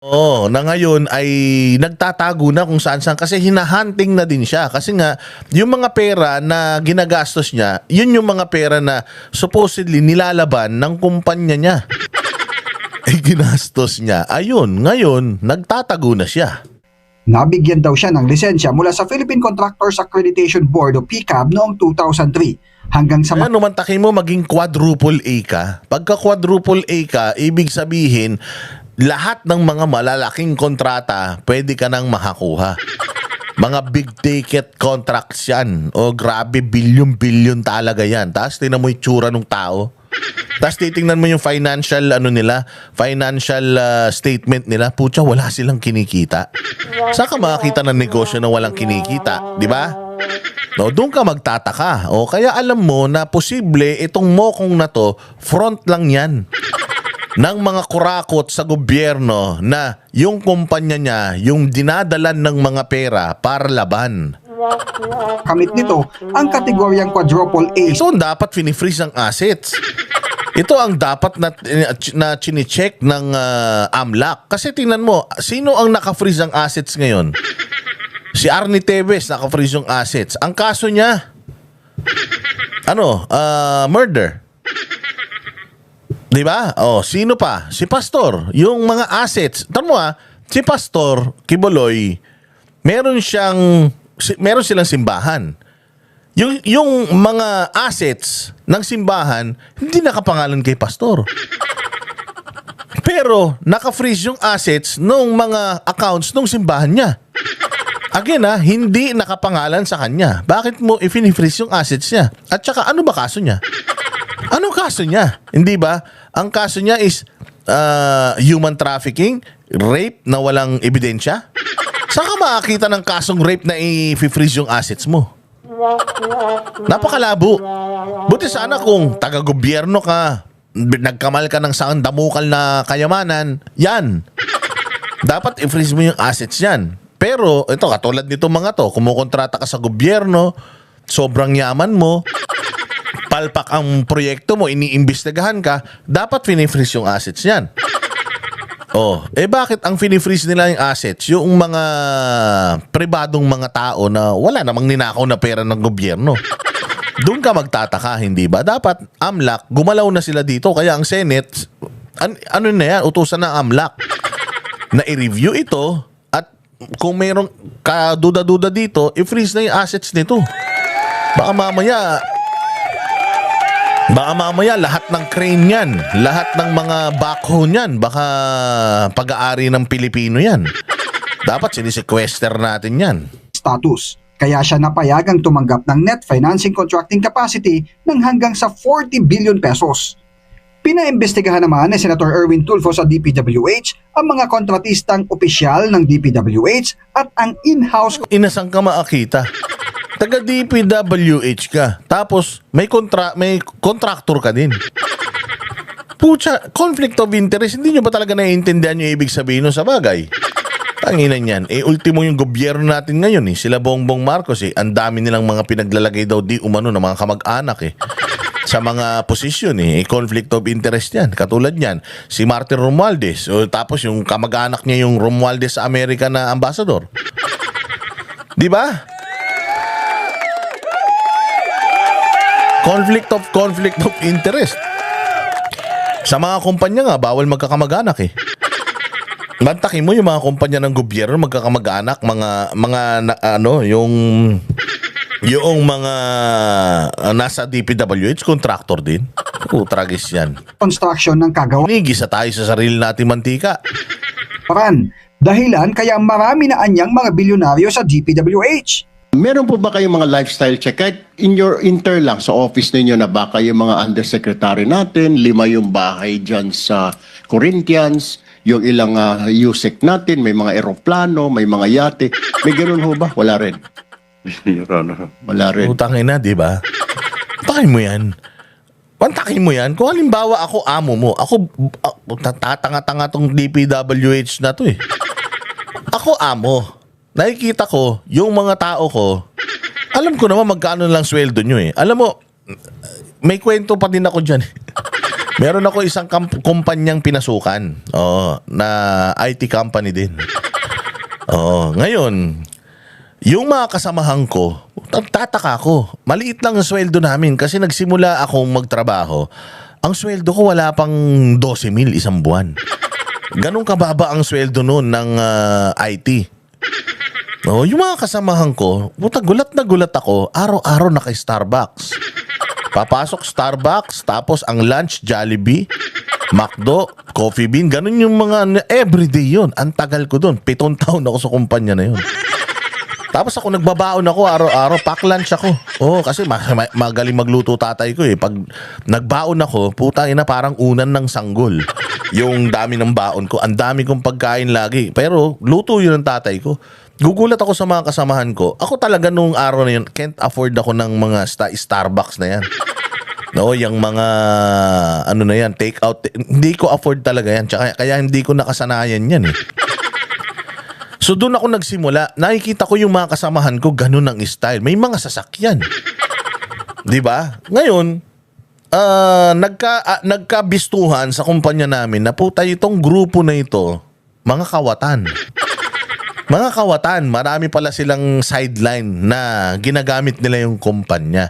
Oo, na ngayon ay nagtatago na kung saan-saan kasi hinahunting na din siya. Kasi nga, yung mga pera na ginagastos niya, yun yung mga pera na supposedly nilalaban ng kumpanya niya. Eh, ginastos niya. Ayun, ngayon, nagtatago na siya. Nabigyan daw siya ng lisensya mula sa Philippine Contractors Accreditation Board o PCAB noong 2003 hanggang sa Ano man takin mo maging quadruple A ka. Pagka quadruple A ka, ibig sabihin, lahat ng mga malalaking kontrata, pwede ka nang makakuha. Mga big ticket contracts yan. O grabe, bilyon-bilyon talaga yan. Tapos tinan mo yung tsura ng tao. Tapos titingnan mo yung financial statement nila. Pucha, wala silang kinikita. Saan ka makakita ng negosyo na walang kinikita? Di ba? No, doon ka magtataka. O kaya alam mo na posible itong mokong na to, front lang yan ng mga kurakot sa gobyerno na yung kumpanya niya, yung dinadalan ng mga pera para laban. kamit nito ang kategoryang quadruple A. Ito ang dapat fini-freeze ang assets. Ito ang dapat na chine-check ng AMLAC. Kasi tingnan mo, sino ang naka-freeze ang assets ngayon? Si Arnie Teves naka-freeze yung assets. Ang kaso niya, murder. Di ba? Oh, sino pa? Si Pastor. Yung mga assets. Tama mo si Pastor Kibuloy, meron silang simbahan. Yung mga assets ng simbahan, hindi nakapangalan kay Pastor. Pero naka-freeze yung assets ng mga accounts ng simbahan niya. Again hindi nakapangalan sa kanya. Bakit mo i-freeze yung assets niya? At saka ano ba kaso niya? Anong kaso niya? Hindi ba? Ang kaso niya is human trafficking, rape na walang ebidensya? Saan ka makakita ng kasong rape na i-freeze yung assets mo? Napakalabo. Buti sana kung taga-gobyerno ka, nagkamal ka ng damukal na kayamanan, yan. Dapat i-freeze mo yung assets yan. Pero ito, katulad nito mga to, kumukontrata ka sa gobyerno, sobrang yaman mo, palpak ang proyekto mo, iniimbestigahan ka, dapat fini-freeze yung assets yan. Oh, bakit ang fini-freeze nila yung assets? Yung mga pribadong mga tao na wala namang ninakaw na pera ng gobyerno. Doon ka magtataka, hindi ba? Dapat AMLAC, gumalaw na sila dito. Kaya ang Senate, ano na yan, utusan ng AMLAC na i-review ito at kung mayroong kaduda-duda dito, i-freeze na yung assets nito. Baka mamaya lahat ng crane yan, lahat ng mga backhoe yan, baka pag-aari ng Pilipino yan. Dapat sinisequester natin yan. Status. Kaya siya napayagang tumanggap ng net financing contracting capacity ng hanggang sa 40 billion pesos. Pinaimbestigahan naman ni Senator Erwin Tulfo sa DPWH ang mga kontratistang opisyal ng DPWH at ang in-house Inasang ka makakita? Taga DPWH ka. Tapos may contractor ka din. Pucha, conflict of interest. Hindi nyo ba talaga naiintindihan yung ibig sabihin nun sa bagay? Tanginan yan. Ultimo yung gobyerno natin ngayon Sila Bongbong Marcos ang dami nilang mga pinaglalagay daw di umano ng mga kamag-anak sa mga posisyon conflict of interest yan. Katulad yan, si Martin Romualdez. Tapos yung kamag-anak niya yung Romualdez sa Amerika na ambassador. Di ba? Conflict of interest. Sa mga kumpanya nga, bawal magkakamag-anak Bantakin mo yung mga kumpanya ng gobyerno, magkakamag-anak, yung mga nasa DPWH, contractor din. Tragis yan. construction ng kagawaran. Nigisa tayo sa sarili nating mantika. Dahilan kaya marami na anyang mga bilyonaryo sa DPWH. Meron po ba kayong mga lifestyle check? Kahit in your intern lang sa office ninyo na baka yung mga undersecretary natin, 5 yung bahay dyan sa Corinthians, yung ilang USEC natin, may mga eroplano, may mga yate. May ganun ho ba? Wala rin. Wala rin. Utangin na, di ba? Pantakin mo yan. Pantakin mo yan. Kung halimbawa ako amo mo, ako tatanga-tanga tong DPWH na to Ako amo. Nakikita ko, yung mga tao ko, alam ko naman magkano lang sweldo nyo Alam mo, may kwento pa din ako dyan Meron ako isang kumpanyang pinasukan. Oo, na IT company din. Oo, ngayon, yung mga kasamahan ko, tataka ko. Maliit lang ang sweldo namin kasi nagsimula akong magtrabaho. Ang sweldo ko wala pang 12,000 isang buwan. Ganun kababa ang sweldo noon ng IT. No, yung mga kasamahan ko, gulat na gulat ako, araw-araw naka-Starbucks. Papasok Starbucks, tapos ang lunch Jollibee, McDo, Coffee Bean, ganun yung mga everyday yun. Ang tagal ko doon. 7 taon ako sa kumpanya na yun. Tapos ako nagbabaon ako araw-araw, pack lunch ako. Oo, kasi magaling magluto tatay ko eh. Pag nagbaon ako, putang ina parang unan ng sanggol. Yung dami ng baon ko, ang dami kong pagkain lagi. Pero luto yun ng tatay ko. Gugulat ako sa mga kasamahan ko. Ako talaga nung araw na yun, can't afford ako ng mga Starbucks na yan. No, yung mga ano na yan, take out. Hindi ko afford talaga yan. Tsaka, kaya hindi ko nakasanayan yan eh. So doon ako nagsimula. Nakikita ko yung mga kasamahan ko, ganun ang style. May mga sasakyan. 'Di ba? Ngayon, nagkabistuhan sa kumpanya namin na puta itong grupo na ito, mga kawatan. Mga kawatan, marami pala silang sideline na ginagamit nila yung kumpanya.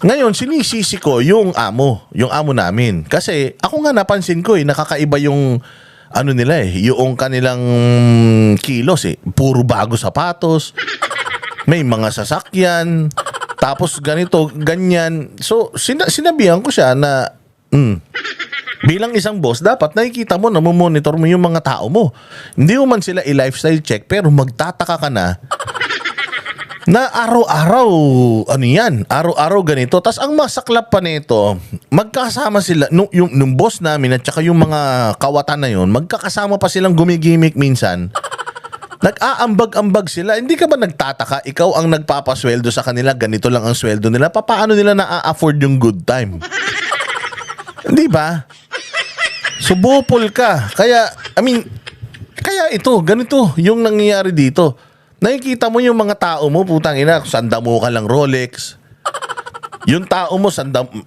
Ngayon, sinisisi ko yung amo namin. Kasi ako nga napansin ko nakakaiba yung ano nila yung kanilang kilos Puro bago sapatos, may mga sasakyan, tapos ganito, ganyan. So, sinabihan ko siya na, bilang isang boss, dapat nakikita mo, namomonitor mo yung mga tao mo. Hindi mo man sila i-lifestyle check, pero magtataka ka na araw-araw, araw-araw ganito. Tas ang masaklap pa nito, magkasama sila, nung boss namin at saka yung mga kawatan na yun, magkakasama pa silang gumigimik minsan. Nag-aambag-ambag sila. Hindi ka ba nagtataka, ikaw ang nagpapasweldo sa kanila, ganito lang ang sweldo nila, paano nila na-afford yung good time? Hindi ba? Subopol ka. Kaya ito, ganito yung nangyayari dito. Nakikita mo yung mga tao mo, putang ina, sanda mo ka lang Rolex. Yung tao mo,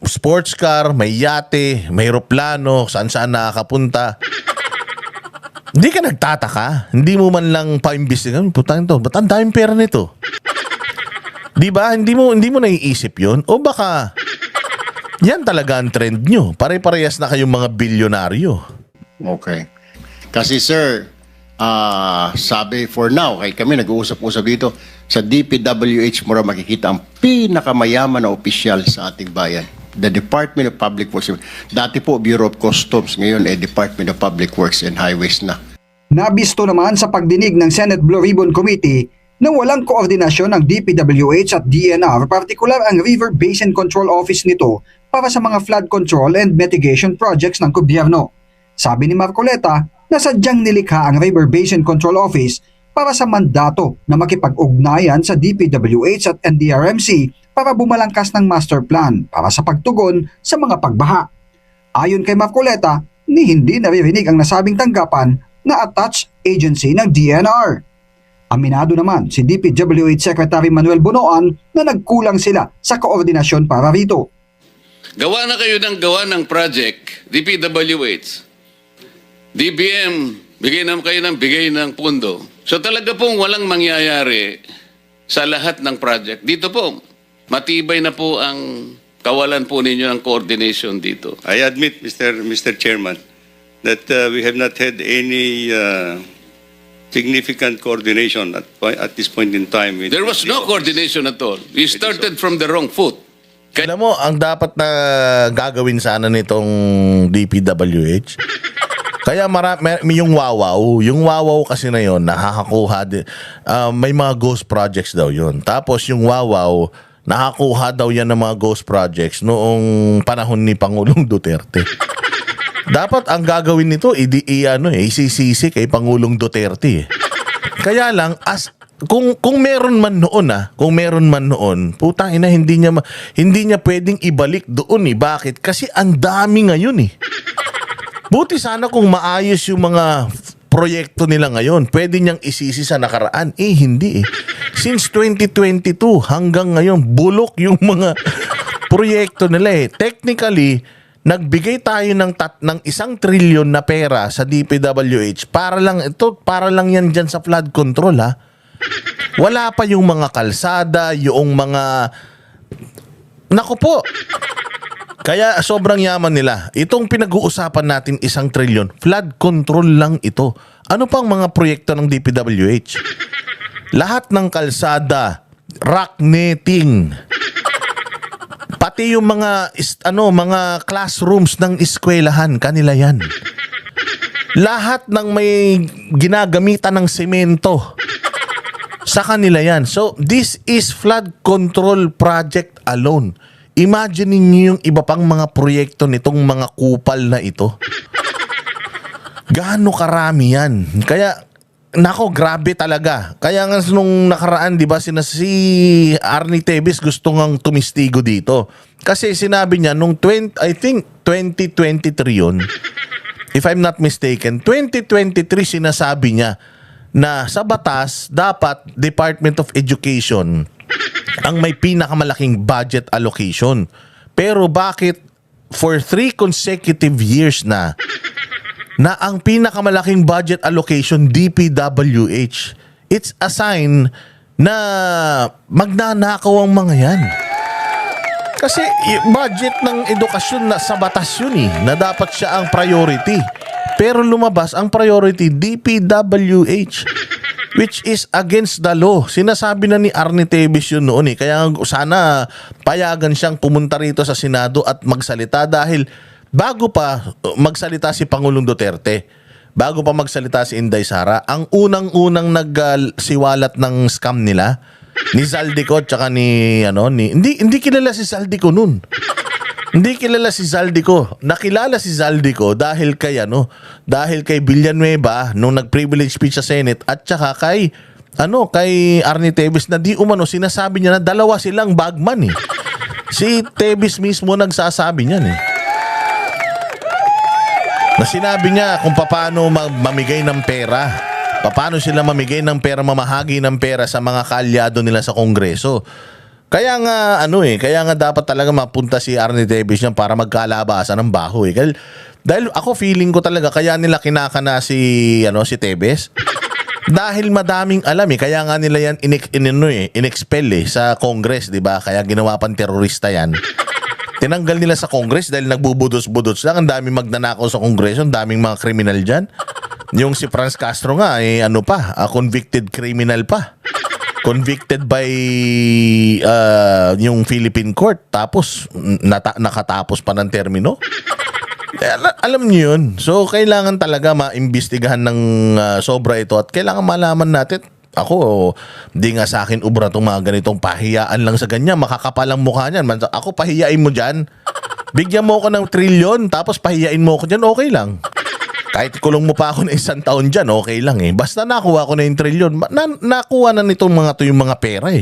sports car, may yate, may eroplano, saan-saan nakakapunta. Hindi ka nagtataka. Hindi mo man lang pa-imbestigan, putang ito, ba't ang daming pera nito? Di ba? Hindi mo naiisip yun? O baka yan talaga ang trend nyo. Pare-parehas na kayong mga bilyonaryo. Okay. Kasi sir, sabi for now, kay kami nag-uusap-usap dito, sa DPWH mo makikita ang pinakamayaman na opisyal sa ating bayan. The Department of Public Works. Dati po Bureau of Customs, ngayon Department of Public Works and Highways na. Nabisto naman sa pagdinig ng Senate Blue Ribbon Committee na walang koordinasyon ng DPWH at DNR, partikular ang River Basin Control Office nito para sa mga flood control and mitigation projects ng gobyerno. Sabi ni Marcoleta na sadyang nilikha ang River Basin Control Office para sa mandato na makipag-ugnayan sa DPWH at NDRMC para bumalangkas ng master plan para sa pagtugon sa mga pagbaha. Ayon kay Marcoleta, hindi naririnig ang nasabing tanggapan na attached agency ng DNR. Aminado naman si DPWH Secretary Manuel Bonoan na nagkulang sila sa koordinasyon para rito. Gawa na kayo ng project, DPWH. DBM, bigay ng pundo. So talaga pong walang mangyayari sa lahat ng project. Dito po, matibay na po ang kawalan po ninyo ng coordination dito. I admit, Mr. Chairman, that we have not had any significant coordination at this point in time. There was no coordination at all. You started from the wrong foot. Alam mo, ang dapat na gagawin sana nitong DPWH, kaya yung wawaw kasi na yon nakakakuha din. May mga ghost projects daw yon. Tapos yung wawaw, nakakuha daw yan ng mga ghost projects noong panahon ni Pangulong Duterte. Dapat ang gagawin nito, isisisi kay Pangulong Duterte. Kaya lang, kung meron man noon, putang ina, hindi niya pwedeng ibalik doon Bakit? Kasi ang dami ngayon Buti sana kung maayos yung mga proyekto nila ngayon. Pwede niyang isisi sa nakaraan. Hindi Since 2022 hanggang ngayon, bulok yung mga proyekto nila Technically, nagbigay tayo ng 1 trilyon na pera sa DPWH para lang yan dyan sa flood control, ha. Wala pa yung mga kalsada, yung mga... Naku po. Kaya sobrang yaman nila. Itong pinag-uusapan natin 1 trilyon, flood control lang ito. Ano pang mga proyekto ng DPWH? Lahat ng kalsada, rock netting, pati yung mga mga classrooms ng eskwelahan, kanila yan. Lahat ng may ginagamitan ng semento, sa kanila yan. So, this is flood control project alone. Imagine niyo yung iba pang mga proyekto nitong mga kupal na ito. Gaano karami yan. Kaya, nako, grabe talaga. Kaya nga nung nakaraan, di ba, si Arnie Tevez gusto ngang tumistigo dito. Kasi sinabi niya, I think 2023 yun, if I'm not mistaken, 2023 sinasabi niya na sa batas, dapat Department of Education ang may pinakamalaking budget allocation. Pero bakit for 3 consecutive years na ang pinakamalaking budget allocation DPWH? It's a sign na magnanakaw ang mga yan. Kasi budget ng edukasyon na sa batas yun na dapat siya ang priority. Pero lumabas ang priority DPWH, which is against the law. Sinasabi na ni Arnie Tevez yun noon Kaya sana payagan siyang pumunta rito sa Senado at magsalita dahil bago pa magsalita si Pangulong Duterte, bago pa magsalita si Inday Sara, ang unang-unang nagsiwalat ng scam nila ni Zaldico tsaka hindi kilala si Zaldico noon. Hindi kilala si Zaldico. Nakilala si Zaldico dahil kay Villanueva nung nag-privilege speech sa Senate at saka kay Arnie Tevez na di umano sinasabi niya na dalawa silang bagman Si Tevez mismo nagsasabi niyan Na sinabi niya kung paano mamigay ng pera. Paano sila mamigay ng pera, mamahagi ng pera sa mga kaalyado nila sa Kongreso. Kaya nga kaya nga dapat talaga mapunta si Arnie Tevez niyan para magkalabasan ng baho Dahil ako feeling ko talaga kaya nila kinakana si Tevez. Dahil madaming alam kaya nga nila yan inexpel sa Congress, 'di ba? Kaya ginawa pang terorista yan. Tinanggal nila sa Congress dahil nagbubudos-budos lang, ang daming magnanakaw sa Kongreso, ang daming mga kriminal diyan. Yung si Franz Castro nga convicted criminal pa. Convicted by yung Philippine court tapos nakatapos pa ng termino. Alam niyo yun. So kailangan talaga maimbestigahan ng sobra ito at kailangan malaman natin. Ako, di nga sa akin ubra itong mga ganitong pahiyaan lang sa ganyan. Makakapalang mukha niyan. Ako, pahiyain mo dyan. Bigyan mo ako ng trilyon tapos pahiyain mo ako dyan, okay lang. Kahit kulong mo pa ako na 1 taon dyan, okay lang Basta nakuha ko na yung trilyon, nakuha na nitong mga to yung mga pera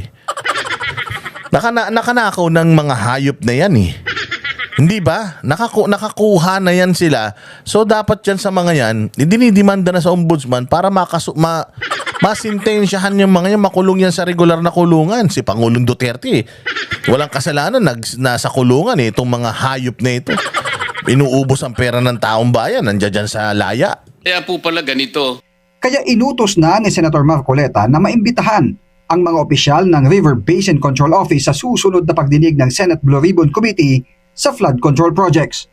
Nakanakaw ng mga hayop na yan Hindi ba? Nakakuha na yan sila. So dapat yan sa mga yan, dinidemanda na sa ombudsman para masintensyahan yung mga yan, makulong yan sa regular na kulungan. Si Pangulong Duterte walang kasalanan, nasa kulungan itong mga hayop na ito. Inuubos ang pera ng taong bayan, nandiyan dyan sa laya. Kaya po pala ganito. Kaya inutos na ni Senator Marcoleta na maimbitahan ang mga opisyal ng River Basin Control Office sa susunod na pagdinig ng Senate Blue Ribbon Committee sa flood control projects.